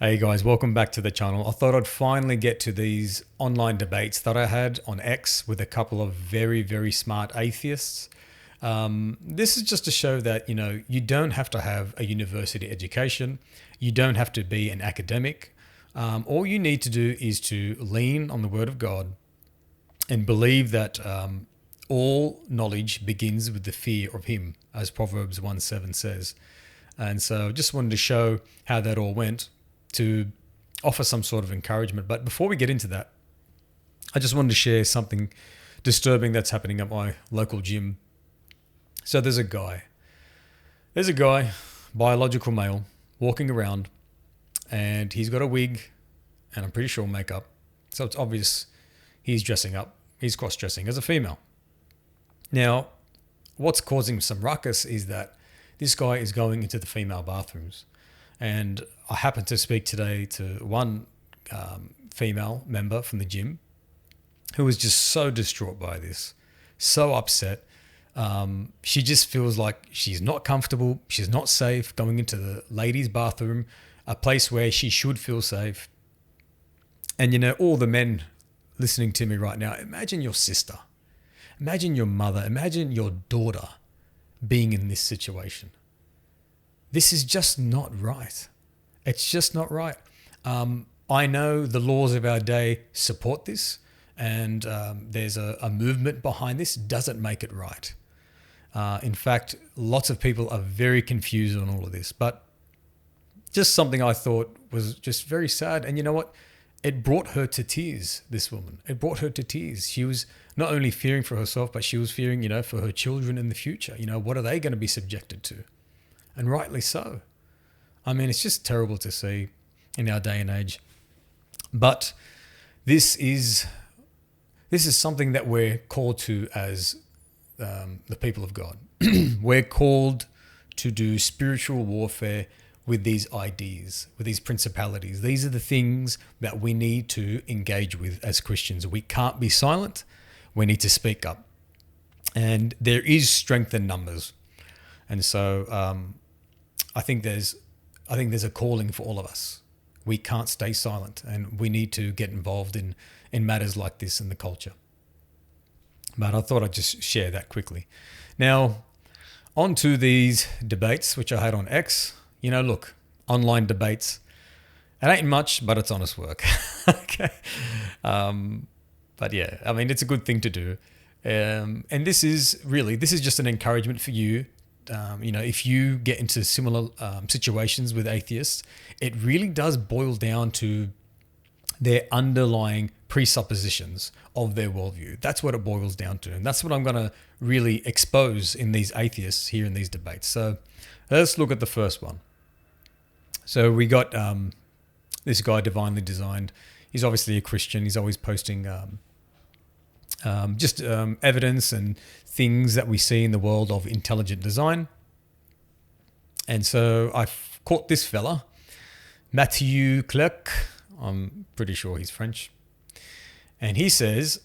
Hey guys, welcome back to the channel. I thought I'd finally get to these online debates that I had on X with a couple of very, very smart atheists. This is just to show that, you don't have to have a university education. You don't have to be an academic. All you need to do is to lean on the word of God and believe that all knowledge begins with the fear of him, as Proverbs 1:7 says. And so I just wanted to show how that all went, to offer some sort of encouragement. But before we get into that, I just wanted to share something disturbing that's happening at my local gym. So there's a guy, biological male, walking around, and he's got a wig and I'm pretty sure makeup. So it's obvious he's dressing up. He's cross-dressing as a female. Now, what's causing some ruckus is that this guy is going into the female bathrooms. And I happened to speak today to one female member from the gym who was just so distraught by this, so upset. She just feels like she's not comfortable. She's not safe going into the ladies' bathroom, a place where she should feel safe. And, all the men listening to me right now, imagine your sister, imagine your mother, imagine your daughter being in this situation. This is just not right. It's just not right. I know the laws of our day support this, and there's a movement behind this. Doesn't make it right. In fact, lots of people are very confused on all of this, but just something I thought was just very sad. And you know what? It brought her to tears, this woman. It brought her to tears. She was not only fearing for herself, but she was fearing, for her children in the future. What are they going to be subjected to? And rightly so. I mean, it's just terrible to see in our day and age. But this is something that we're called to as the people of God. We're called to do spiritual warfare with these ideas, with these principalities. These are the things that we need to engage with as Christians. We can't be silent. We need to speak up. And there is strength in numbers. And so I think there's a calling for all of us. We can't stay silent, and we need to get involved in matters like this in the culture. But I thought I'd just share that quickly. Now, on to these debates, which I had on X. Look, online debates. It ain't much, but it's honest work. Okay. But yeah, I mean, it's a good thing to do. And this is just an encouragement for you. If you get into similar situations with atheists, it really does boil down to their underlying presuppositions of their worldview. That's what it boils down to. And that's what I'm going to really expose in these atheists here in these debates. So let's look at the first one. So we got this guy, Divinely Designed. He's obviously a Christian. He's always posting evidence and things that we see in the world of intelligent design. And so I caught this fella, Mathieu Clerc. I'm pretty sure he's French. And he says,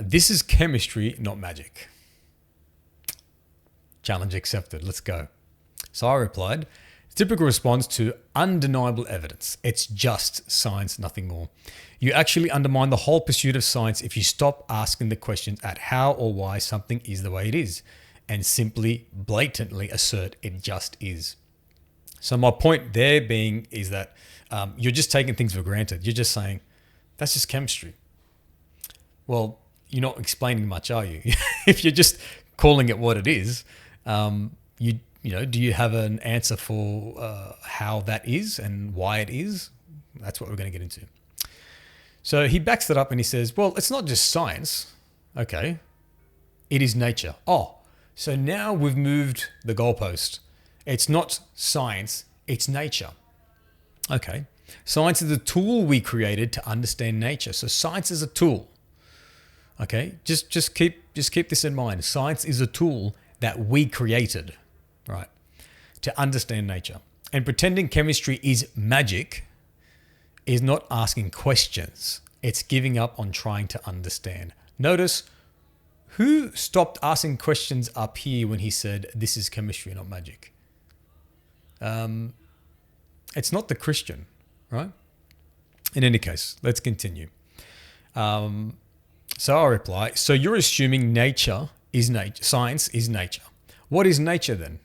this is chemistry, not magic. Challenge accepted. Let's go. So I replied, typical response to undeniable evidence. It's just science, nothing more. You actually undermine the whole pursuit of science if you stop asking the questions at how or why something is the way it is and simply blatantly assert it just is. So my point there being is that you're just taking things for granted. You're just saying, that's just chemistry. Well, you're not explaining much, are you? If you're just calling it what it is, do you have an answer for how that is and why it is? That's what we're going to get into. So he backs it up and he says, well, it's not just science. Okay. It is nature. Oh, so now we've moved the goalpost. It's not science, it's nature. Okay. Science is a tool we created to understand nature. So science is a tool. Okay. Just keep this in mind. Science is a tool that we created, right, to understand nature. And pretending chemistry is magic is not asking questions. It's giving up on trying to understand. Notice who stopped asking questions up here when he said, this is chemistry, not magic. It's not the Christian, right? In any case, let's continue. So I reply, so you're assuming nature is nature, science is nature. What is nature then?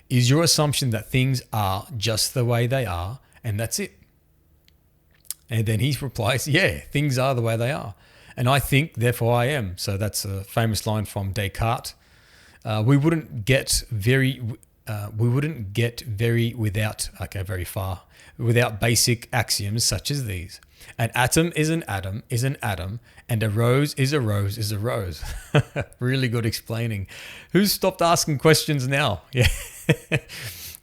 Is your assumption that things are just the way they are and that's it? And then he replies, yeah, things are the way they are. And I think, therefore I am. So that's a famous line from Descartes. We wouldn't get very far without basic axioms such as these. An atom is an atom is an atom, and a rose is a rose is a rose. Really good explaining. Who's stopped asking questions now? Yeah.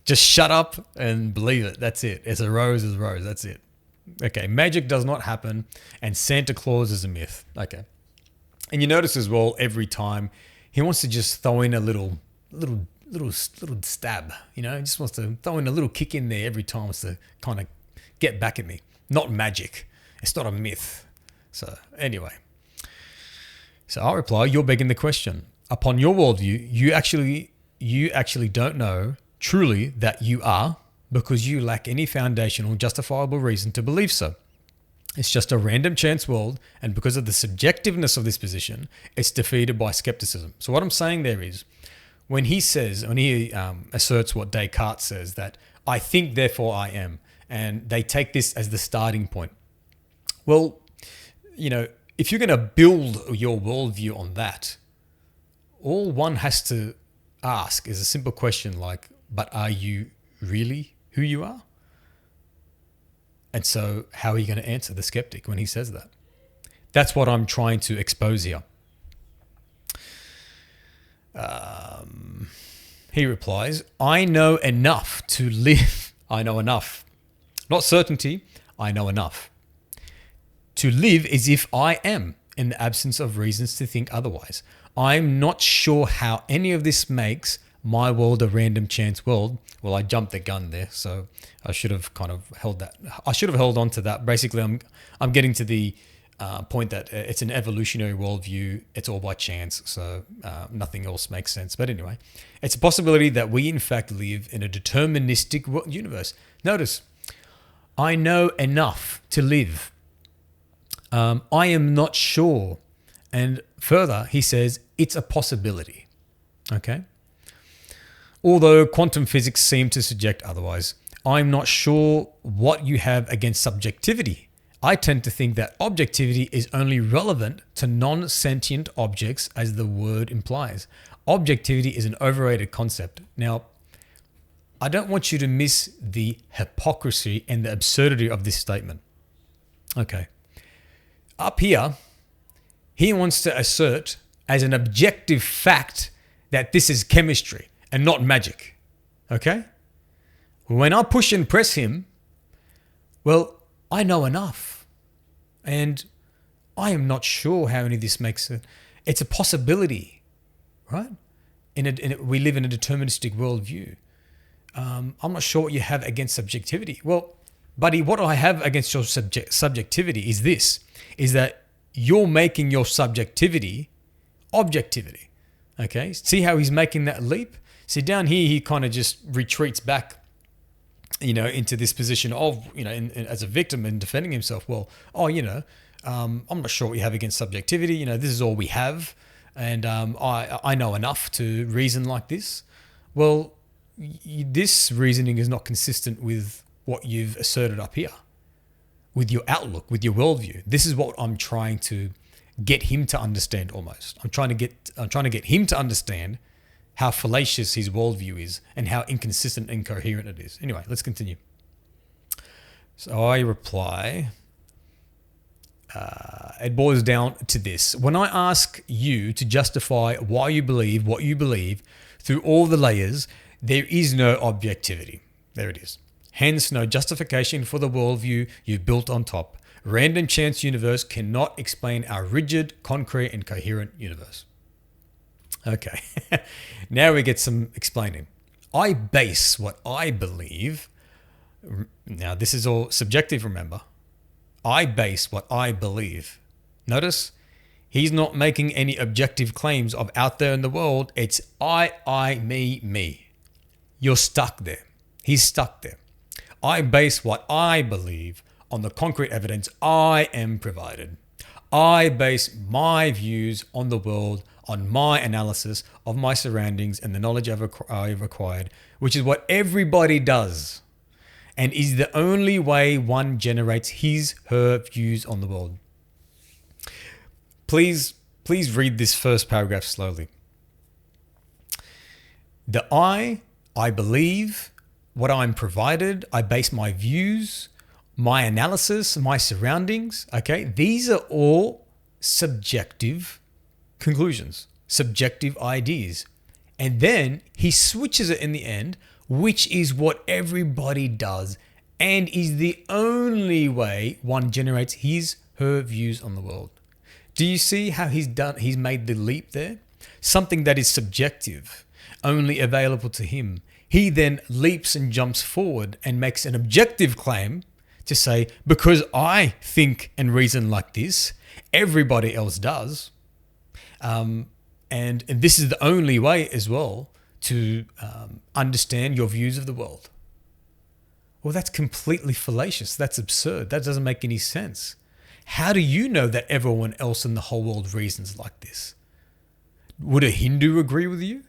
Just shut up and believe it. That's it. It's a rose is a rose. That's it. Okay. Magic does not happen, and Santa Claus is a myth. Okay. And you notice as well, every time he wants to just throw in a little stab, he just wants to throw in a little kick in there every time, wants to kind of get back at me. Not magic. It's not a myth. So anyway, so I'll reply, you're begging the question. Upon your worldview, you actually don't know truly that you are, because you lack any foundational justifiable reason to believe so. It's just a random chance world, and because of the subjectiveness of this position, it's defeated by skepticism. So what I'm saying there is, when he asserts what Descartes says, that I think, therefore I am, and they take this as the starting point. Well, if you're going to build your worldview on that, all one has to ask is a simple question like, but are you really who you are? And so how are you going to answer the skeptic when he says that? That's what I'm trying to expose here. He replies, I know enough to live. I know enough. Not certainty, I know enough. To live as if I am, in the absence of reasons to think otherwise. I'm not sure how any of this makes my world a random chance world. Well, I jumped the gun there, so I should have kind of held that. I should have held on to that. Basically, I'm getting to the point that it's an evolutionary worldview. It's all by chance, so nothing else makes sense. But anyway, it's a possibility that we in fact live in a deterministic universe. Notice, I know enough to live. I am not sure. And further, he says, it's a possibility. Okay? Although quantum physics seem to suggest otherwise, I'm not sure what you have against subjectivity. I tend to think that objectivity is only relevant to non-sentient objects, as the word implies. Objectivity is an overrated concept. Now, I don't want you to miss the hypocrisy and the absurdity of this statement. Okay. Up here, he wants to assert as an objective fact that this is chemistry and not magic. Okay? When I push and press him, well, I know enough. And I am not sure how any of this makes it. It's a possibility, right? We live in a deterministic worldview. I'm not sure what you have against subjectivity. Well, buddy, what I have against your subjectivity is this, is that you're making your subjectivity objectivity. Okay? See how he's making that leap? See, down here, he kind of just retreats back, into this position of, as a victim and defending himself. Well, I'm not sure what you have against subjectivity. This is all we have. And I know enough to reason like this. Well, this reasoning is not consistent with what you've asserted up here, with your outlook, with your worldview. This is what I'm trying to get him to understand almost. I'm trying to get him to understand how fallacious his worldview is and how inconsistent and incoherent it is. Anyway, let's continue. So I reply, it boils down to this. When I ask you to justify why you believe what you believe through all the layers, there is no objectivity. There it is. Hence, no justification for the worldview you've built on top. Random chance universe cannot explain our rigid, concrete, and coherent universe. Okay, now we get some explaining. I base what I believe. Now, this is all subjective, remember. I base what I believe. Notice, he's not making any objective claims of out there in the world. It's I, me. You're stuck there. He's stuck there. I base what I believe on the concrete evidence I am provided. I base my views on the world on my analysis of my surroundings and the knowledge I've acquired, which is what everybody does, and is the only way one generates her views on the world. Please read this first paragraph slowly. The I believe, what I'm provided, I base my views, my analysis, my surroundings, okay? These are all subjective conclusions, subjective ideas. And then he switches it in the end, which is what everybody does and is the only way one generates her views on the world. Do you see how he's made the leap there? Something that is subjective, only available to him. He then leaps and jumps forward and makes an objective claim to say, because I think and reason like this, everybody else does. And this is the only way as well to understand your views of the world. Well, that's completely fallacious. That's absurd. That doesn't make any sense. How do you know that everyone else in the whole world reasons like this? Would a Hindu agree with you?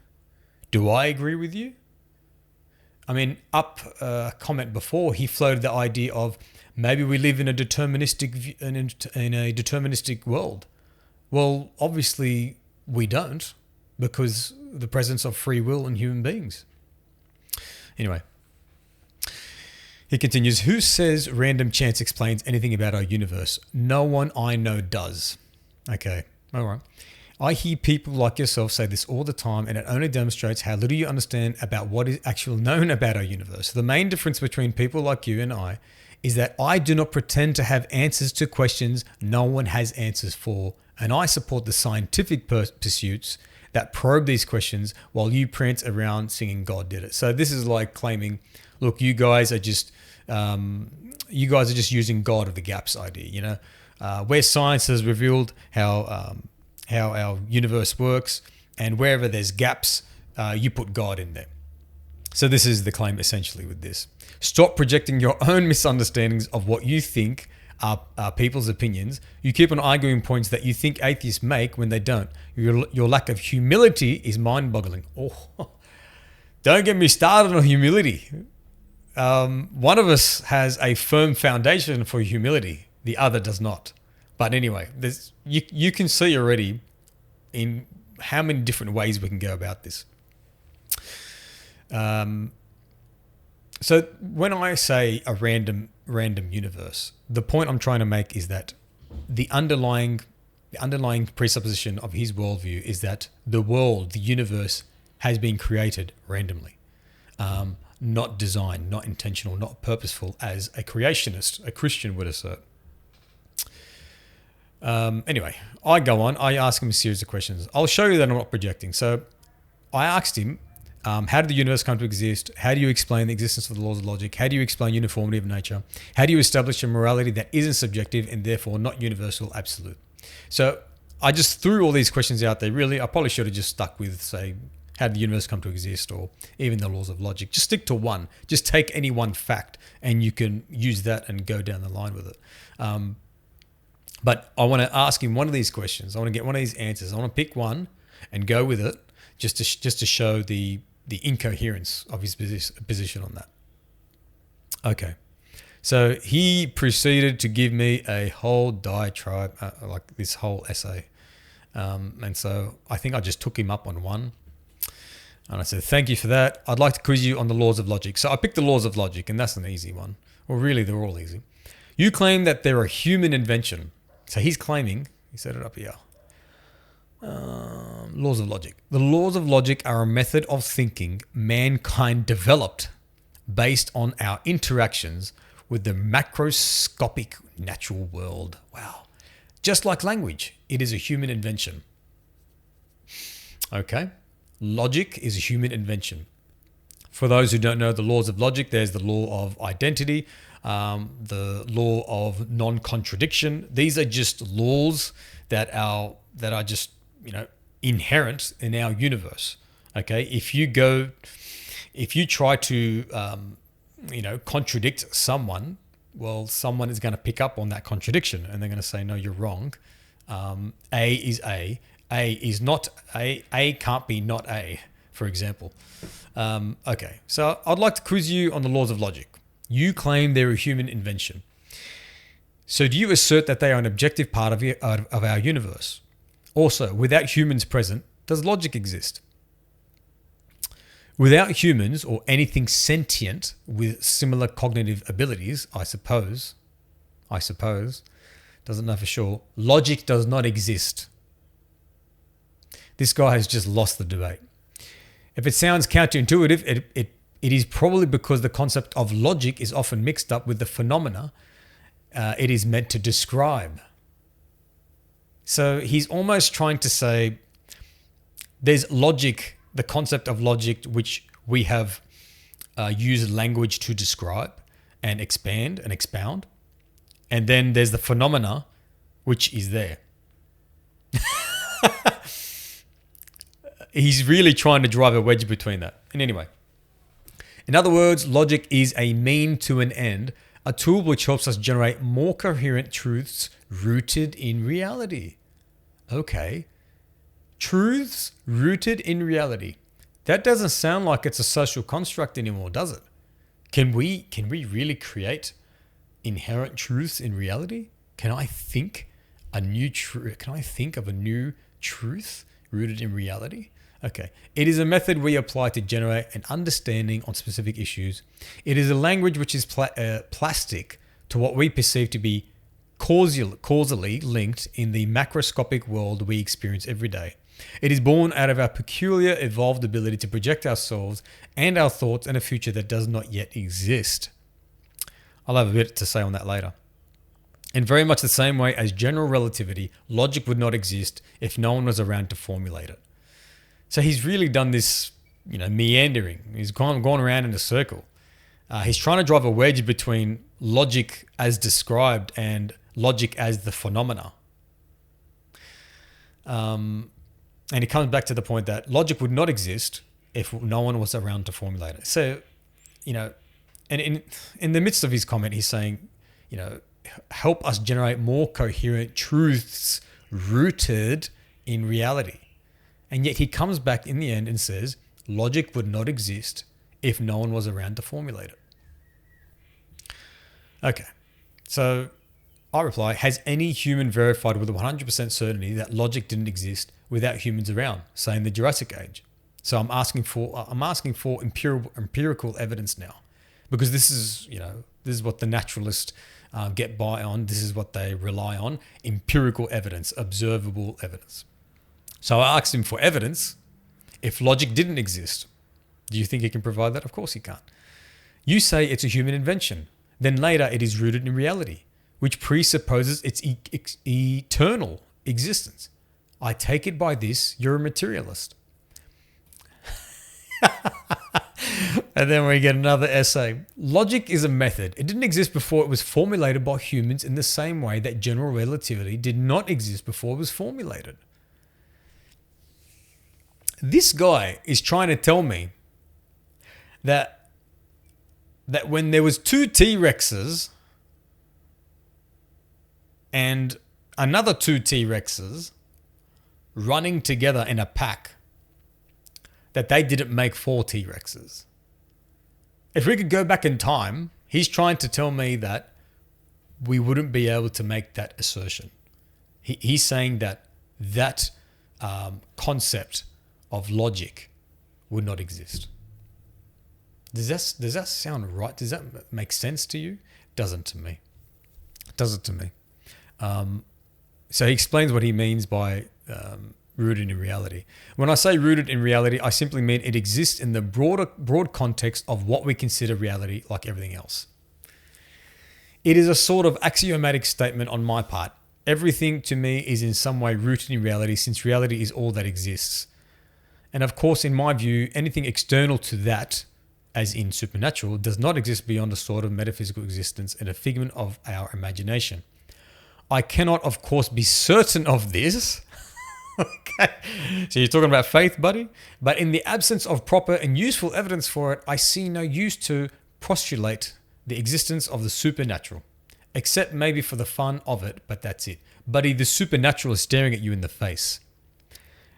Do I agree with you? I mean, up a comment before, he floated the idea of maybe we live in a deterministic world. Well, obviously we don't, because the presence of free will in human beings. Anyway, he continues, who says random chance explains anything about our universe? No one I know does. Okay, all right. I hear people like yourself say this all the time, and it only demonstrates how little you understand about what is actually known about our universe. The main difference between people like you and I is that I do not pretend to have answers to questions no one has answers for, and I support the scientific pursuits that probe these questions while you prance around singing God did it. So this is like claiming, look, you guys are just using God of the gaps idea, you know, where science has revealed how our universe works, and wherever there's gaps, you put God in there. So this is the claim essentially with this. Stop projecting your own misunderstandings of what you think are people's opinions. You keep on arguing points that you think atheists make when they don't. Your lack of humility is mind-boggling. Oh, don't get me started on humility. One of us has a firm foundation for humility. The other does not. But anyway, you can see already in how many different ways we can go about this. So when I say a random universe, the point I'm trying to make is that the underlying presupposition of his worldview is that the world, the universe, has been created randomly, not designed, not intentional, not purposeful, as a creationist, a Christian would assert. Anyway, I go on. I ask him a series of questions. I'll show you that I'm not projecting. So I asked him, how did the universe come to exist? How do you explain the existence of the laws of logic? How do you explain uniformity of nature? How do you establish a morality that isn't subjective and therefore not universal, absolute? So I just threw all these questions out there. Really, I probably should have just stuck with, say, how did the universe come to exist, or even the laws of logic. Just stick to one. Just take any one fact and you can use that and go down the line with it. But I want to ask him one of these questions. I want to get one of these answers. I want to pick one and go with it, just to show the incoherence of his position on that. Okay, so he proceeded to give me a whole diatribe, like this whole essay, and so I think I just took him up on one, and I said, "Thank you for that. I'd like to quiz you on the laws of logic." So I picked the laws of logic, and that's an easy one. Well, really, they're all easy. You claim that they're a human invention. So he's claiming, he said it up here, laws of logic. The laws of logic are a method of thinking mankind developed based on our interactions with the macroscopic natural world. Wow. Just like language, it is a human invention. Okay. Logic is a human invention. For those who don't know the laws of logic, there's the law of identity, the law of non-contradiction. These are just laws that are just, inherent in our universe. Okay, if you try to contradict someone, well, someone is going to pick up on that contradiction and they're going to say, no, you're wrong. A is A. A is not A. A can't be not A, for example. Okay, so I'd like to quiz you on the laws of logic. You claim they're a human invention. So do you assert that they are an objective part of our universe? Also, without humans present, does logic exist? Without humans or anything sentient with similar cognitive abilities, I suppose, doesn't know for sure, logic does not exist. This guy has just lost the debate. If it sounds counterintuitive, it is probably because the concept of logic is often mixed up with the phenomena it is meant to describe. So he's almost trying to say there's logic, the concept of logic, which we have used language to describe and expand and expound. And then there's the phenomena, which is there. He's really trying to drive a wedge between that. And anyway, in other words, logic is a mean to an end, a tool which helps us generate more coherent truths rooted in reality. Okay. Truths rooted in reality. That doesn't sound like it's a social construct anymore, does it? Can we really create inherent truths in reality? Can I think of a new truth rooted in reality? Okay. It is a method we apply to generate an understanding on specific issues. It is a language which is plastic to what we perceive to be causally linked in the macroscopic world we experience every day. It is born out of our peculiar evolved ability to project ourselves and our thoughts in a future that does not yet exist. I'll have a bit to say on that later. In very much the same way as general relativity, logic would not exist if no one was around to formulate it. So he's really done this, meandering. He's gone around in a circle. He's trying to drive a wedge between logic as described and logic as the phenomena. And he comes back to the point that logic would not exist if no one was around to formulate it. So, and in the midst of his comment, he's saying, help us generate more coherent truths rooted in reality. And yet he comes back in the end and says, logic would not exist if no one was around to formulate it. Okay, so I reply, has any human verified with 100% certainty that logic didn't exist without humans around, say in the Jurassic Age? So I'm asking for empirical evidence now, because this is what the naturalists get by on. This is what they rely on: empirical evidence, observable evidence. So I asked him for evidence. If logic didn't exist, do you think he can provide that? Of course he can't. You say it's a human invention. Then later it is rooted in reality, which presupposes its eternal existence. I take it by this, you're a materialist. And then we get another essay. Logic is a method. It didn't exist before it was formulated by humans in the same way that general relativity did not exist before it was formulated. This guy is trying to tell me that when there was two T-Rexes and another two T-Rexes running together in a pack, that they didn't make four T-Rexes. If we could go back in time, he's trying to tell me that we wouldn't be able to make that assertion. He's saying that concept of logic would not exist. Does that sound right? Does that make sense to you? Doesn't to me. So he explains what he means by rooted in reality. When I say rooted in reality, I simply mean it exists in the broad context of what we consider reality, like everything else. It is a sort of axiomatic statement on my part. Everything to me is in some way rooted in reality, since reality is all that exists. And of course, in my view, anything external to that, as in supernatural, does not exist beyond a sort of metaphysical existence and a figment of our imagination. I cannot, of course, be certain of this. Okay. So you're talking about faith, buddy? But in the absence of proper and useful evidence for it, I see no use to postulate the existence of the supernatural, except maybe for the fun of it, but that's it. Buddy, the supernatural is staring at you in the face.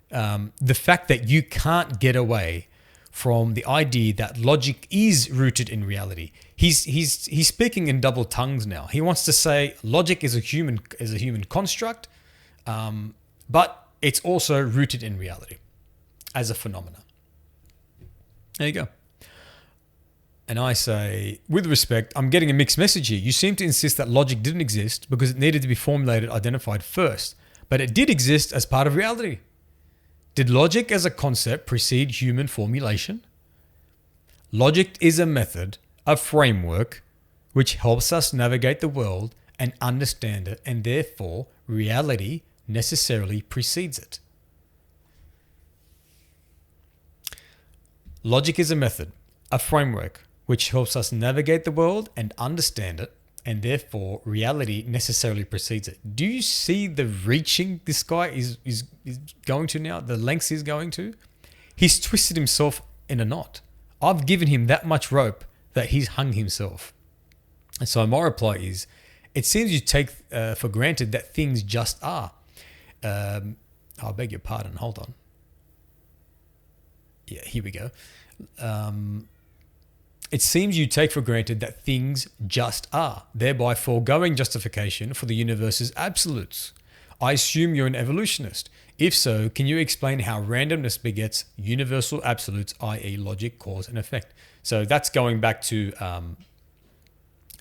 The fact that you can't get away from the idea that logic is rooted in reality. He's speaking in double tongues now. He wants to say logic is a human construct, but it's also rooted in reality as a phenomena. There you go. And I say, with respect, I'm getting a mixed message here. You seem to insist that logic didn't exist because it needed to be formulated, identified first, but it did exist as part of reality. Did logic as a concept precede human formulation? Logic is a method, a framework, which helps us navigate the world and understand it, and therefore reality necessarily precedes it. Logic is a method, a framework, which helps us navigate the world and understand it, and therefore reality necessarily precedes it. Do you see the reaching this guy is going to now, the lengths he's going to? He's twisted himself in a knot. I've given him that much rope that he's hung himself. And so my reply is, it seems you take for granted that things just are. I beg your pardon, hold on. Yeah, here we go. It seems you take for granted that things just are, thereby foregoing justification for the universe's absolutes. I assume you're an evolutionist. If so, can you explain how randomness begets universal absolutes, i.e. logic, cause, and effect? So that's going back to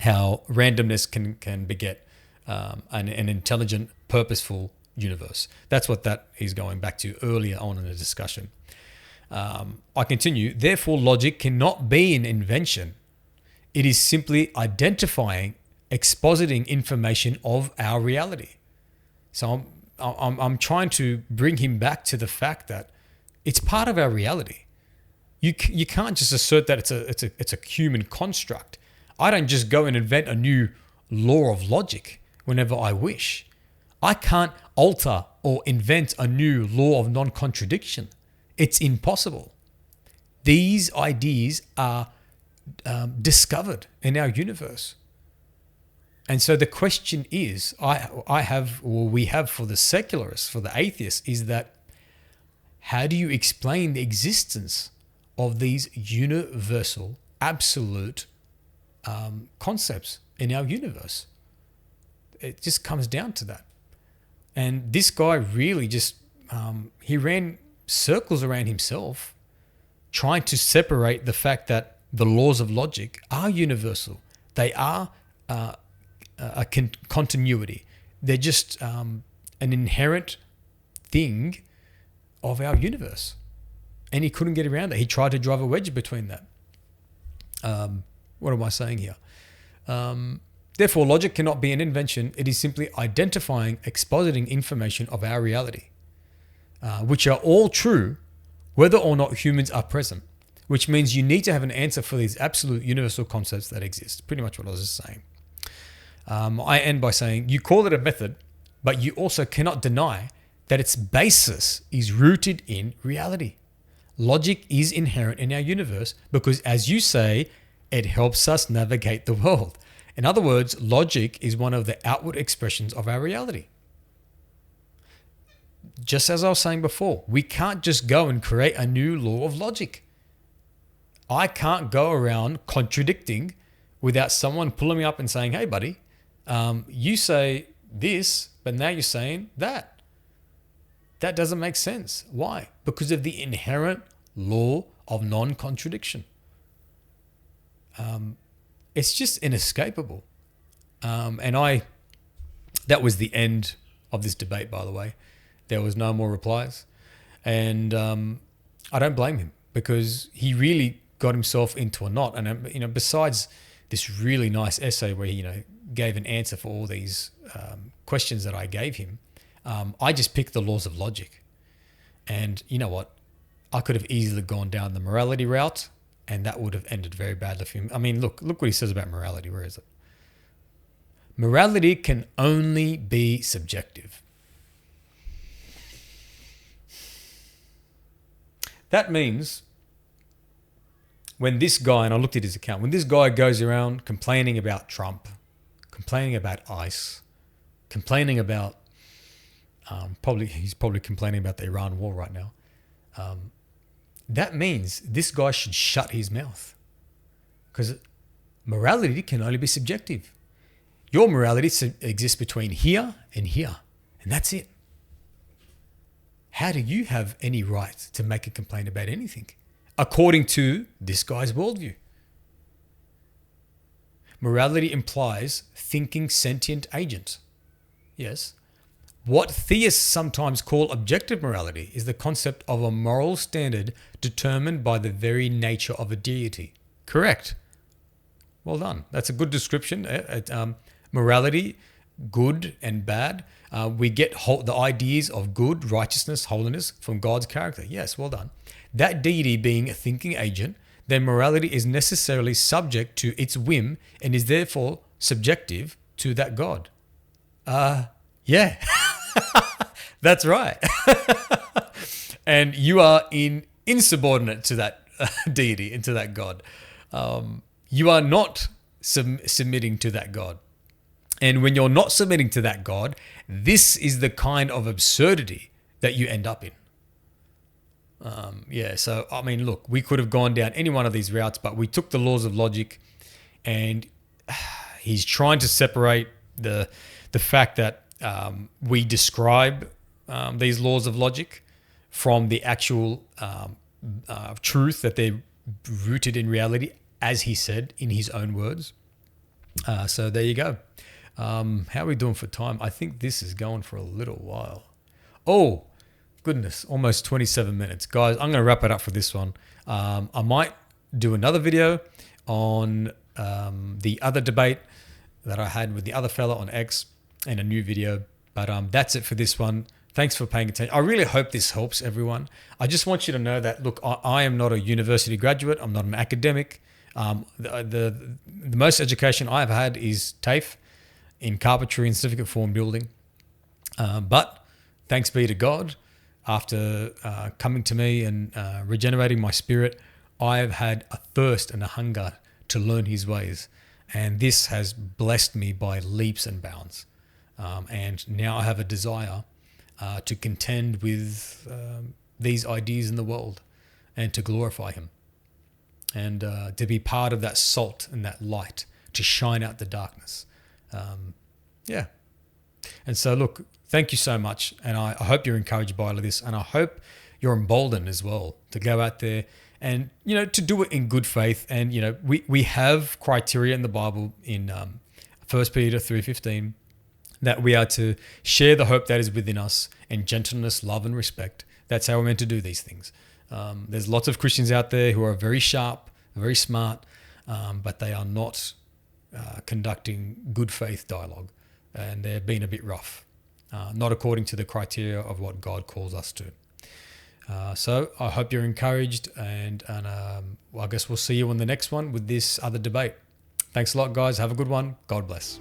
how randomness can beget an intelligent, purposeful universe. That's what that is going back to earlier on in the discussion. I continue, therefore logic cannot be an invention. It is simply identifying, expositing information of our reality. So I'm trying to bring him back to the fact that it's part of our reality. You can't just assert that it's a human construct. I don't just go and invent a new law of logic whenever I wish. I can't alter or invent a new law of non-contradiction. It's impossible. These ideas are discovered in our universe. And so the question is, we have for the secularists, for the atheists, is that how do you explain the existence of these universal, absolute concepts in our universe? It just comes down to that. And this guy really just, he ran circles around himself, trying to separate the fact that the laws of logic are universal. They are a continuity. They're just an inherent thing of our universe. And he couldn't get around it. He tried to drive a wedge between that. What am I saying here? Therefore, logic cannot be an invention. It is simply identifying, expositing information of our reality. Which are all true, whether or not humans are present, which means you need to have an answer for these absolute universal concepts that exist. Pretty much what I was just saying. I end by saying, you call it a method, but you also cannot deny that its basis is rooted in reality. Logic is inherent in our universe because, as you say, it helps us navigate the world. In other words, logic is one of the outward expressions of our reality. Just as I was saying before, we can't just go and create a new law of logic. I can't go around contradicting without someone pulling me up and saying, hey, buddy, you say this, but now you're saying that. That doesn't make sense. Why? Because of the inherent law of non-contradiction. It's just inescapable. That was the end of this debate, by the way. There was no more replies. And I don't blame him because he really got himself into a knot. And, besides this really nice essay where he, gave an answer for all these questions that I gave him, I just picked the laws of logic. And you know what? I could have easily gone down the morality route and that would have ended very badly for him. I mean, look what he says about morality. Where is it? Morality can only be subjective. That means when this guy, and I looked at his account, when this guy goes around complaining about Trump, complaining about ICE, complaining about, he's probably complaining about the Iran war right now. That means this guy should shut his mouth, because morality can only be subjective. Your morality exists between here and here, and that's it. How do you have any right to make a complaint about anything, according to this guy's worldview? Morality implies thinking sentient agent. Yes. What theists sometimes call objective morality is the concept of a moral standard determined by the very nature of a deity. Correct. Well done. That's a good description. Morality, good and bad. We get the ideas of good, righteousness, holiness from God's character. Yes, well done. That deity being a thinking agent, then morality is necessarily subject to its whim and is therefore subjective to that God. Yeah, that's right. And you are insubordinate to that deity and to that God. You are not submitting to that God. And when you're not submitting to that God, this is the kind of absurdity that you end up in. So, I mean, look, we could have gone down any one of these routes, but we took the laws of logic, and he's trying to separate the fact that we describe these laws of logic from the actual truth, that they're rooted in reality, as he said in his own words. So there you go. How are we doing for time? I think this is going for a little while. Oh, goodness, almost 27 minutes. Guys, I'm going to wrap it up for this one. I might do another video on the other debate that I had with the other fella on X, and a new video. But that's it for this one. Thanks for paying attention. I really hope this helps everyone. I just want you to know that, look, I am not a university graduate. I'm not an academic. The most education I've had is TAFE in carpentry and certificate form building. But thanks be to God, after coming to me and regenerating my spirit, I've had a thirst and a hunger to learn his ways. And this has blessed me by leaps and bounds. And now I have a desire to contend with these ideas in the world and to glorify him. And to be part of that salt and that light, to shine out the darkness. And so, look, thank you so much. And I hope you're encouraged by all of this. And I hope you're emboldened as well to go out there and, to do it in good faith. And, we have criteria in the Bible in 1 Peter 3:15 that we are to share the hope that is within us in gentleness, love, and respect. That's how we're meant to do these things. There's lots of Christians out there who are very sharp, very smart, but they are not conducting good faith dialogue, and they're being a bit rough, not according to the criteria of what God calls us to. So I hope you're encouraged, and I guess we'll see you on the next one with this other debate. Thanks a lot, guys. Have a good one. God bless.